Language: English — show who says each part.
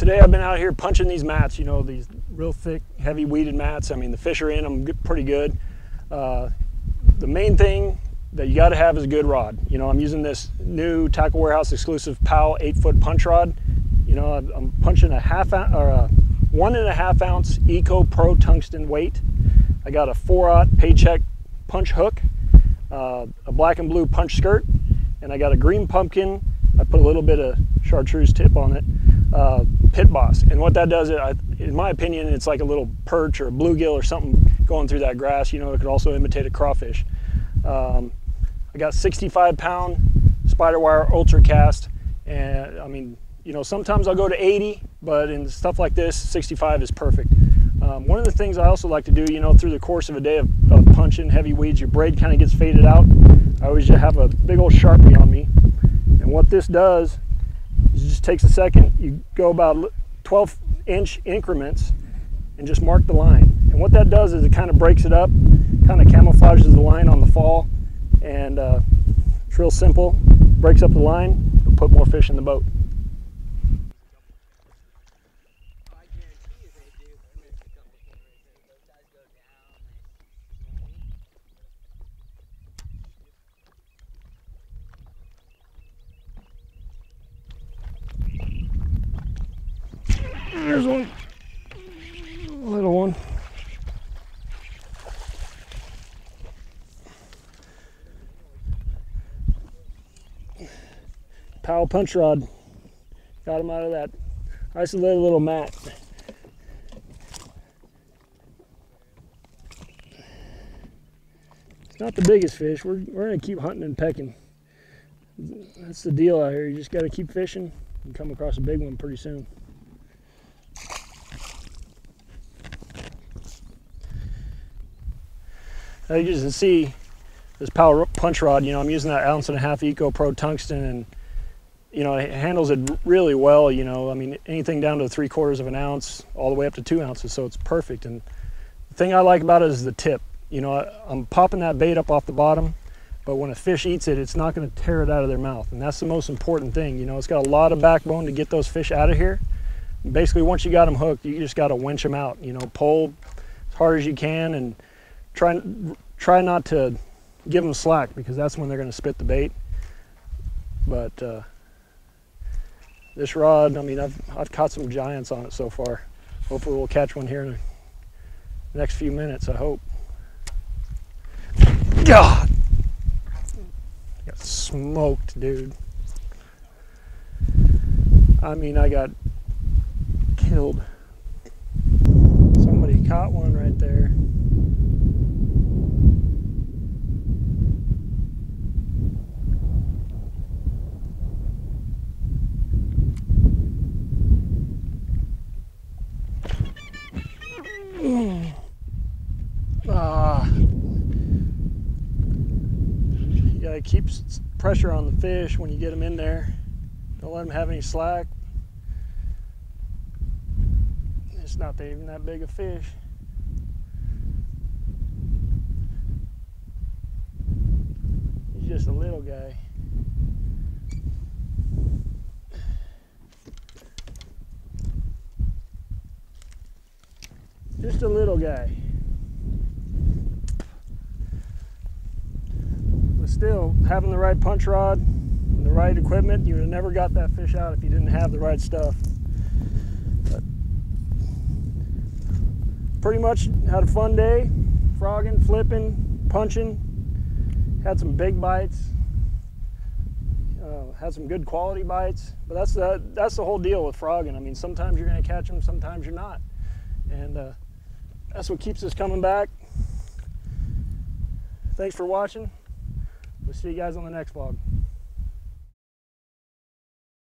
Speaker 1: Today I've been out here punching these mats, you know, these real thick, heavy weeded mats. I mean, the fish are in them pretty good. The main thing that you got to have is a good rod. You know, I'm using this new Tackle Warehouse exclusive POW 8-foot punch rod. You know, I'm punching a 1.5 ounce Eco Pro tungsten weight. I got a 4/0 Paycheck punch hook, a black and blue punch skirt, and I got a green pumpkin. I put a little bit of chartreuse tip on it, pit boss. And what that does, in my opinion, it's like a little perch or a bluegill or something going through that grass. You know, it could also imitate a crawfish. I got 65-pound Spiderwire ultra cast, and I mean, you know, sometimes I'll go to 80, but in stuff like this, 65 is perfect. One of the things I also like to do, you know, through the course of a day of punching heavy weeds, your braid kind of gets faded out. I always just have a big old Sharpie on me. And what this does is it just takes a second, you go about 12-inch increments and just mark the line. And what that does is it kind of breaks it up, kind of camouflages the line on the fall, and it's real simple. Breaks up the line, and put more fish in the boat. There's one, a little one. POW punch rod. Got him out of that isolated little mat. It's not the biggest fish. We're gonna keep hunting and pecking. That's the deal out here. You just gotta keep fishing and come across a big one pretty soon. As you can see, this POW punch rod, you know, I'm using that 1.5 ounce Eco Pro tungsten, and you know, it handles it really well. You know, I mean, anything down to 3/4 ounce, all the way up to 2 ounces, so it's perfect. And the thing I like about it is the tip. You know, I'm popping that bait up off the bottom, but when a fish eats it, it's not going to tear it out of their mouth, and that's the most important thing. You know, it's got a lot of backbone to get those fish out of here. And basically, once you got them hooked, you just got to winch them out. You know, pull as hard as you can, and try not to give them slack, because that's when they're going to spit the bait. But this rod, I mean, I've caught some giants on it so far. Hopefully we'll catch one here in the next few minutes, I hope. God! Got smoked, dude. I mean, I got killed. Somebody caught one right there. You gotta keep pressure on the fish when you get them in there. Don't let them have any slack. It's not even that big a fish. He's just a little guy. Just a little guy. But still, having the right punch rod and the right equipment, you would have never got that fish out if you didn't have the right stuff. But pretty much had a fun day, frogging, flipping, punching. Had some big bites. Had some good quality bites. But that's the whole deal with frogging. I mean, sometimes you're going to catch them, sometimes you're not. And that's what keeps us coming back. Thanks for watching. We'll see you guys on the next vlog.